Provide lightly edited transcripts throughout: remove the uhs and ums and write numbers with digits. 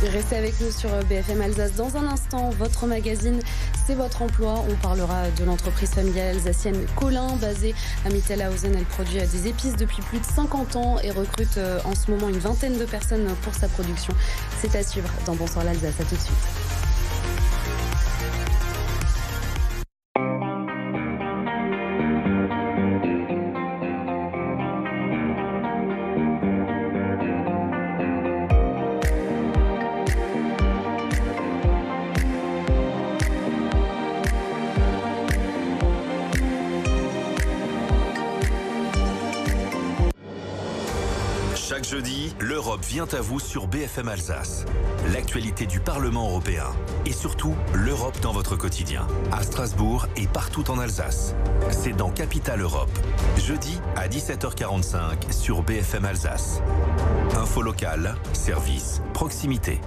Restez avec nous sur BFM Alsace. Dans un instant, votre magazine, c'est votre emploi. On parlera de l'entreprise familiale alsacienne Collin, basée à Mittelhausen. Elle produit des épices depuis plus de 50 ans et recrute en ce moment une vingtaine de personnes pour sa production. C'est à suivre dans Bonsoir l'Alsace. À tout de suite. Chaque jeudi, l'Europe vient à vous sur BFM Alsace. L'actualité du Parlement européen et surtout l'Europe dans votre quotidien. À Strasbourg et partout en Alsace. C'est dans Capitale Europe. Jeudi à 17h45 sur BFM Alsace. Info locale, service, proximité.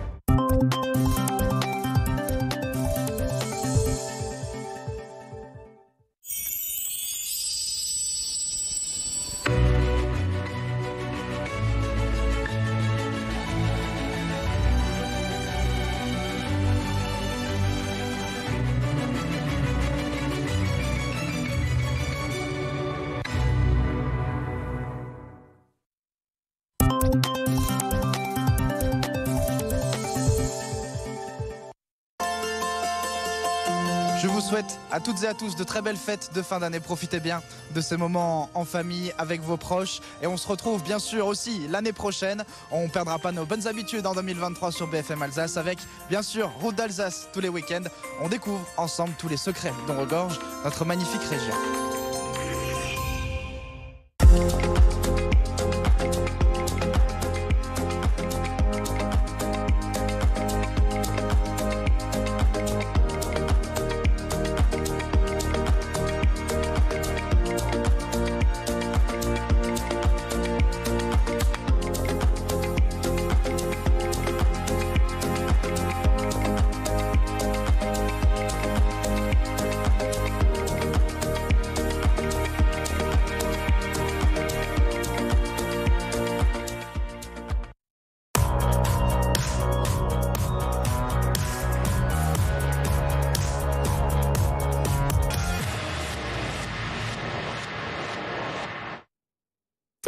Je vous souhaite à toutes et à tous de très belles fêtes de fin d'année. Profitez bien de ces moments en famille avec vos proches. Et on se retrouve bien sûr aussi l'année prochaine. On ne perdra pas nos bonnes habitudes en 2023 sur BFM Alsace avec bien sûr Route d'Alsace tous les week-ends. On découvre ensemble tous les secrets dont regorge notre magnifique région.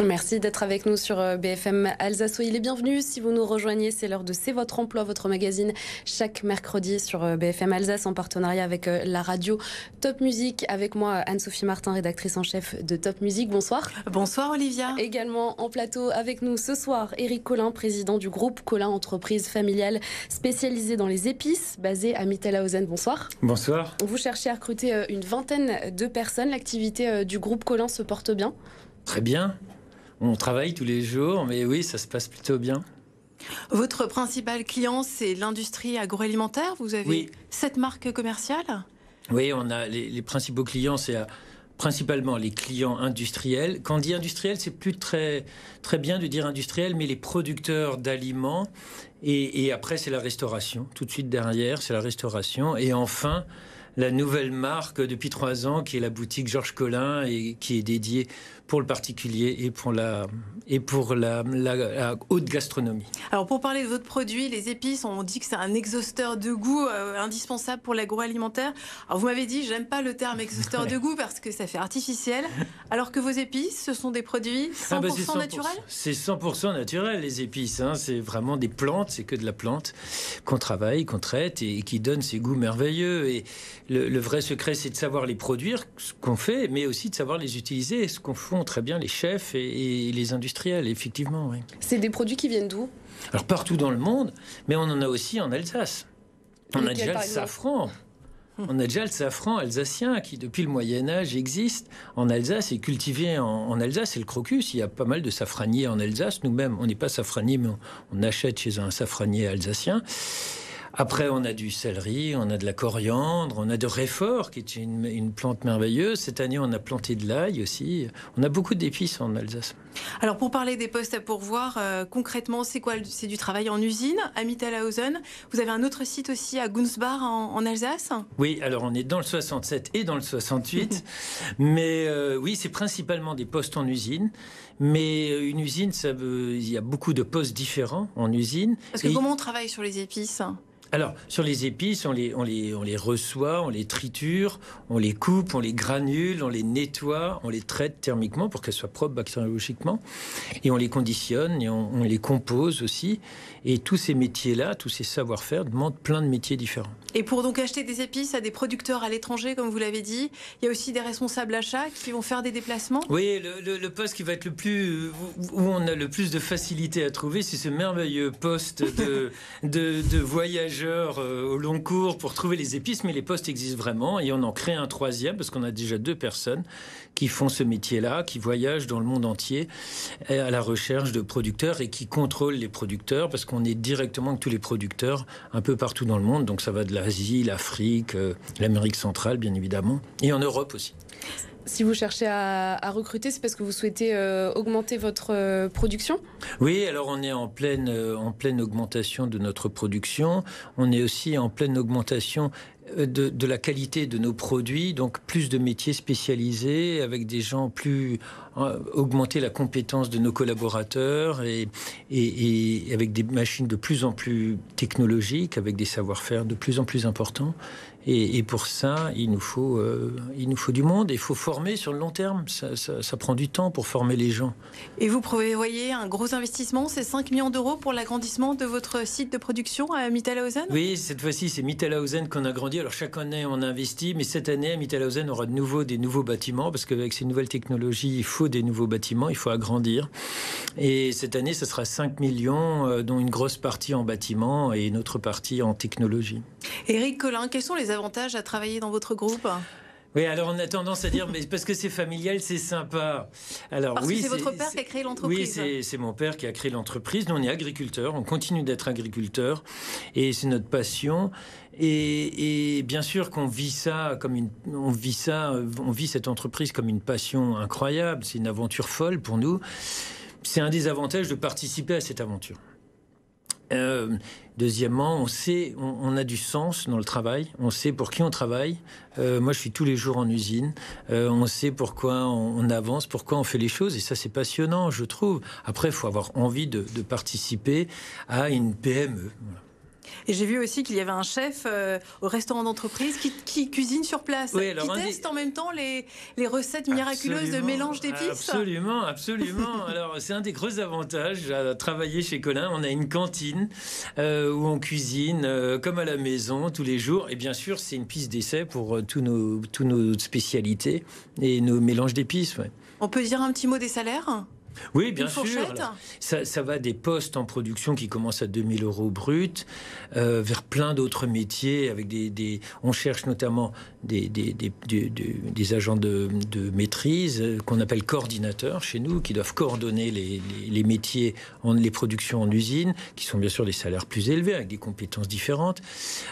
Merci d'être avec nous sur BFM Alsace. Soyez les bienvenus. Si vous nous rejoignez, c'est l'heure de C'est votre emploi, votre magazine, chaque mercredi sur BFM Alsace en partenariat avec la radio Top Music. Avec moi, Anne-Sophie Martin, rédactrice en chef de Top Music. Bonsoir. Bonsoir Olivia. Également en plateau avec nous ce soir, Éric Collin, président du groupe Collin, entreprise familiale spécialisée dans les épices, basée à Mittelhausen. Bonsoir. Bonsoir. Vous cherchez à recruter une vingtaine de personnes. L'activité du groupe Collin se porte bien? Très bien. On travaille tous les jours, mais oui, ça se passe plutôt bien. Votre principal client, c'est l'industrie agroalimentaire. Vous avez 7 marques commerciales. Oui, on a les principaux clients, c'est principalement les clients industriels. Quand on dit industriel, c'est plus très bien de dire industriel, mais les producteurs d'aliments. Et après, c'est la restauration. Tout de suite derrière, c'est la restauration. Et enfin, la nouvelle marque depuis 3 ans, qui est la boutique Georges Collin et qui est dédiée pour le particulier et pour la haute gastronomie. Alors pour parler de votre produit, les épices, on dit que c'est un exhausteur de goût indispensable pour l'agroalimentaire. Alors vous m'avez dit, j'aime pas le terme exhausteur de goût parce que ça fait artificiel, alors que vos épices, ce sont des produits 100% naturels. C'est 100% naturel, les épices. Hein. C'est vraiment des plantes, c'est que de la plante qu'on travaille, qu'on traite et qui donne ces goûts merveilleux. Et le vrai secret, c'est de savoir les produire, ce qu'on fait, mais aussi de savoir les utiliser, ce qu'on font très bien les chefs et les industriels, effectivement. Oui. C'est des produits qui viennent d'où? Alors partout dans le monde, mais on en a aussi en Alsace. On a déjà le safran. On a déjà le safran alsacien qui, depuis le Moyen-Âge, existe en Alsace et cultivé en Alsace. Et le crocus, il y a pas mal de safraniers en Alsace. Nous-mêmes, on n'est pas safraniers, mais on achète chez un safranier alsacien. Après, on a du céleri, on a de la coriandre, on a de réfort, qui est une plante merveilleuse. Cette année, on a planté de l'ail aussi. On a beaucoup d'épices en Alsace. Alors, pour parler des postes à pourvoir, concrètement, c'est quoi? C'est du travail en usine à Mittelhausen. Vous avez un autre site aussi à Gunsbach en Alsace? Oui, alors on est dans le 67 et dans le 68. Mais oui, c'est principalement des postes en usine. Mais une usine, il y a beaucoup de postes différents en usine. Parce que comment on travaille sur les épices? Alors, sur les épices, on les reçoit, on les triture, on les coupe, on les granule, on les nettoie, on les traite thermiquement pour qu'elles soient propres bactériologiquement. Et on les conditionne et on les compose aussi. Et tous ces métiers-là, tous ces savoir-faire demandent plein de métiers différents. Et pour donc acheter des épices à des producteurs à l'étranger, comme vous l'avez dit, il y a aussi des responsables achats qui vont faire des déplacements? Oui, le poste qui va être où on a le plus de facilité à trouver, c'est ce merveilleux poste de voyageurs au long cours pour trouver les épices. Mais les postes existent vraiment et on en crée un troisième parce qu'on a déjà 2 personnes qui font ce métier-là, qui voyagent dans le monde entier à la recherche de producteurs et qui contrôlent les producteurs parce qu'on est directement avec tous les producteurs un peu partout dans le monde. Donc ça va de l'Asie, l'Afrique, l'Amérique centrale, bien évidemment, et en Europe aussi. Si vous cherchez à recruter, c'est parce que vous souhaitez augmenter votre production? Oui, alors on est en pleine augmentation de notre production. On est aussi en pleine augmentation de la qualité de nos produits, donc plus de métiers spécialisés, avec des gens augmenter la compétence de nos collaborateurs et avec des machines de plus en plus technologiques, avec des savoir-faire de plus en plus importants. Et pour ça, il nous faut du monde et il faut former sur le long terme. Ça prend du temps pour former les gens. Et vous prévoyez un gros investissement, c'est 5 millions d'euros pour l'agrandissement de votre site de production à Mittelhausen? Oui, cette fois-ci, c'est Mittelhausen qu'on a grandi. Alors chaque année, on investit, mais cette année, Mittelhausen aura des nouveaux bâtiments parce qu'avec ces nouvelles technologies, il faut des nouveaux bâtiments, il faut agrandir. Et cette année, ce sera 5 millions, dont une grosse partie en bâtiment et une autre partie en technologie. Éric Collin, quels sont les avantages à travailler dans votre groupe? Oui, alors on a tendance à dire, mais parce que c'est familial, c'est sympa. Alors, parce oui, que c'est votre père qui a créé l'entreprise. Oui, c'est mon père qui a créé l'entreprise. Nous, on est agriculteurs, on continue d'être agriculteurs, et c'est notre passion. Et bien sûr qu'on vit ça on vit cette entreprise comme une passion incroyable. C'est une aventure folle pour nous. C'est un des avantages de participer à cette aventure. Deuxièmement, on a du sens dans le travail. On sait pour qui on travaille. Moi, je suis tous les jours en usine. On sait pourquoi on avance, pourquoi on fait les choses. Et ça, c'est passionnant, je trouve. Après, il faut avoir envie de participer à une PME. Voilà. Et j'ai vu aussi qu'il y avait un chef au restaurant d'entreprise qui cuisine sur place, qui teste en même temps les recettes miraculeuses de mélange d'épices. Absolument. Alors, c'est un des gros avantages à travailler chez Collin. On a une cantine où on cuisine comme à la maison tous les jours. Et bien sûr, c'est une piste d'essai pour tous nos spécialités et nos mélanges d'épices. Ouais. On peut dire un petit mot des salaires ? Oui, bien sûr. Alors, ça va des postes en production qui commencent à 2 000 € brut, vers plein d'autres métiers. On cherche notamment des agents de maîtrise qu'on appelle coordinateurs chez nous, qui doivent coordonner les métiers, les productions en usine, qui sont bien sûr des salaires plus élevés, avec des compétences différentes.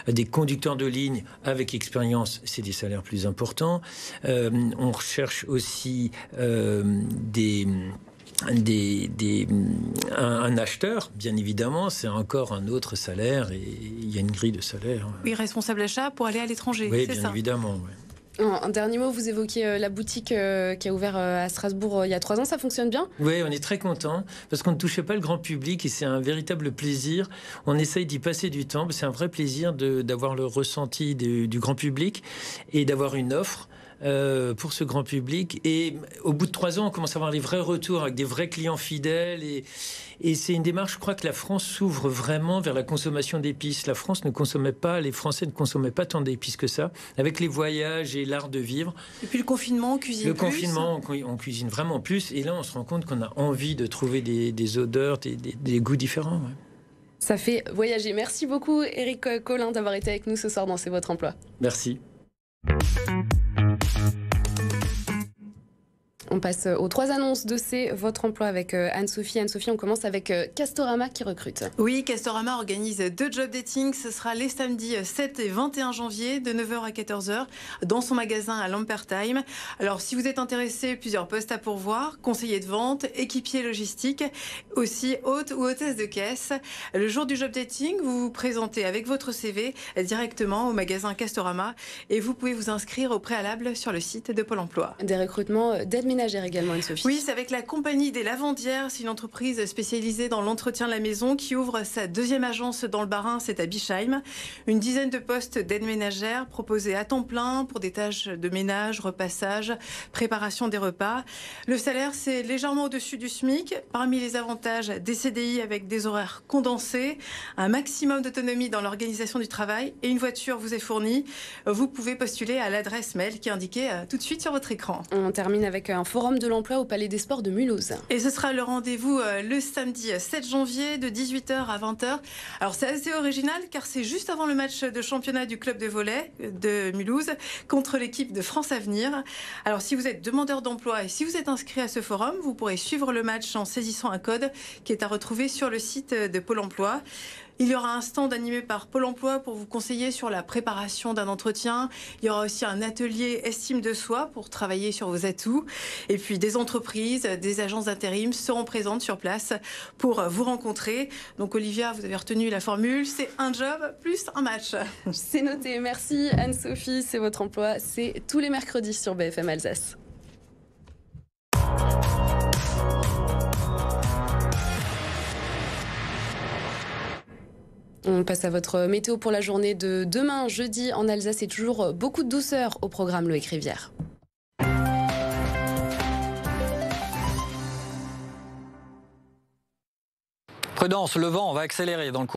Des conducteurs de ligne avec expérience, c'est des salaires plus importants. On recherche aussi un acheteur, bien évidemment, c'est encore un autre salaire et il y a une grille de salaire. Oui, responsable achat pour aller à l'étranger, oui, c'est ça. Bien évidemment, oui. Un dernier mot, vous évoquiez la boutique qui a ouvert à Strasbourg il y a 3 ans, ça fonctionne bien? Oui, on est très contents parce qu'on ne touchait pas le grand public et c'est un véritable plaisir. On essaye d'y passer du temps, c'est un vrai plaisir d'avoir le ressenti du grand public et d'avoir une offre pour ce grand public. Et au bout de 3 ans, on commence à avoir les vrais retours avec des vrais clients fidèles. Et c'est une démarche, je crois que la France s'ouvre vraiment vers la consommation d'épices. La France ne consommait pas, les Français ne consommaient pas tant d'épices que ça. Avec les voyages et l'art de vivre. Et puis le confinement, on cuisine plus. Le confinement, on cuisine vraiment plus. Et là, on se rend compte qu'on a envie de trouver des odeurs, des goûts différents. Ouais. Ça fait voyager. Merci beaucoup, Éric Collin, d'avoir été avec nous ce soir dans C'est votre emploi. Merci. On passe aux 3 annonces de C'est votre emploi avec Anne-Sophie. Anne-Sophie, on commence avec Castorama qui recrute. Oui, Castorama organise 2 job dating. Ce sera les samedis 7 et 21 janvier de 9h à 14h dans son magasin à Lampertheim. Alors si vous êtes intéressé, plusieurs postes à pourvoir, conseiller de vente, équipier logistique, aussi hôte ou hôtesse de caisse. Le jour du job dating, vous vous présentez avec votre CV directement au magasin Castorama et vous pouvez vous inscrire au préalable sur le site de Pôle emploi. Des recrutements d'aide ménagère également, Anne-Sophie. Oui, c'est avec la compagnie des Lavandières. C'est une entreprise spécialisée dans l'entretien de la maison qui ouvre sa 2e agence dans le Bas-Rhin, c'est à Bischheim. Une dizaine de postes d'aide ménagère proposés à temps plein pour des tâches de ménage, repassage, préparation des repas. Le salaire, c'est légèrement au-dessus du SMIC. Parmi les avantages, des CDI avec des horaires condensés, un maximum d'autonomie dans l'organisation du travail et une voiture vous est fournie. Vous pouvez postuler à l'adresse mail qui est indiquée tout de suite sur votre écran. On termine avec un forum de l'emploi au Palais des Sports de Mulhouse. Et ce sera le rendez-vous le samedi 7 janvier de 18h à 20h. Alors c'est assez original car c'est juste avant le match de championnat du club de volley de Mulhouse contre l'équipe de France Avenir. Alors si vous êtes demandeur d'emploi et si vous êtes inscrit à ce forum, vous pourrez suivre le match en saisissant un code qui est à retrouver sur le site de Pôle emploi. Il y aura un stand animé par Pôle emploi pour vous conseiller sur la préparation d'un entretien. Il y aura aussi un atelier estime de soi pour travailler sur vos atouts. Et puis des entreprises, des agences d'intérim seront présentes sur place pour vous rencontrer. Donc Olivia, vous avez retenu la formule, c'est un job plus un match. C'est noté. Merci Anne-Sophie. C'est votre emploi. C'est tous les mercredis sur BFM Alsace. On passe à votre météo pour la journée de demain, jeudi, en Alsace. Et toujours beaucoup de douceur au programme Loïc Rivière. Prudence, le vent va accélérer dans le cours